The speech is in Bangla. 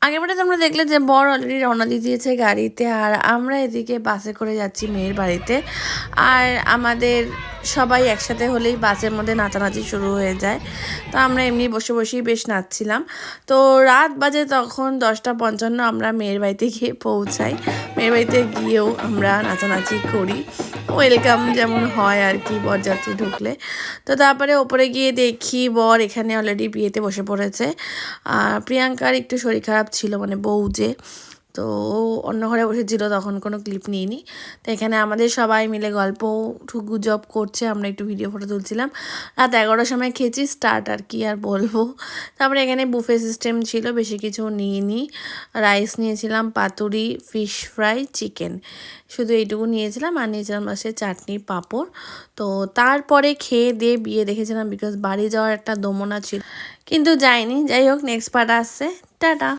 আগের বারে তোমরা দেখলে যে বর অলরেডি রওনা দিয়ে দিয়েছে গাড়িতে, আর আমরা এদিকে বাসে করে যাচ্ছি মেয়ের বাড়িতে। আর আমাদের সবাই একসাথে হলেই বাসের মধ্যে নাচানাচি শুরু হয়ে যায়। তো আমরা এমনি বসে বসেই বেশ নাচছিলাম। তো রাত বাজে তখন 10:55, আমরা মেয়ের বাড়িতে গিয়ে পৌঁছাই। মেয়ের বাড়িতে গিয়েও আমরা নাচানাচি করি, ওয়েলকাম যেমন হয় আর কি বরযাত্রী ঢুকলে। তো তারপরে ওপরে গিয়ে দেখি বর এখানে অলরেডি বিয়েতে বসে পড়েছে। আর প্রিয়াঙ্কার একটু শরীর খারাপ ছিল, মানে বউ যে, তো ও অন্য ঘরে বসেছিল, তখন কোনো ক্লিপ নিইনি। তো এখানে আমাদের সবাই মিলে গল্প গুজব করছে, আমরা একটু ভিডিও ফটো তুলছিলাম। রাত 11টার সময় খেয়েছি স্টার্ট, আর কি আর বলবো। তারপরে এখানে বুফে সিস্টেম ছিল, বেশি কিছু নিইনি। রাইস নিয়েছিলাম, পাতুরি, ফিশ ফ্রাই, চিকেন, শুধু এইটুকু নিয়েছিলাম। আর নিয়েছিলাম সে চাটনি, পাঁপড়। তো তারপরে খেয়ে দিয়ে বিয়ে দেখেছিলাম, বিকজ বাড়ি যাওয়ার একটা দমনা ছিল, কিন্তু যাইনি। যাই হোক, নেক্সট পার্ট আসছে। টাটা।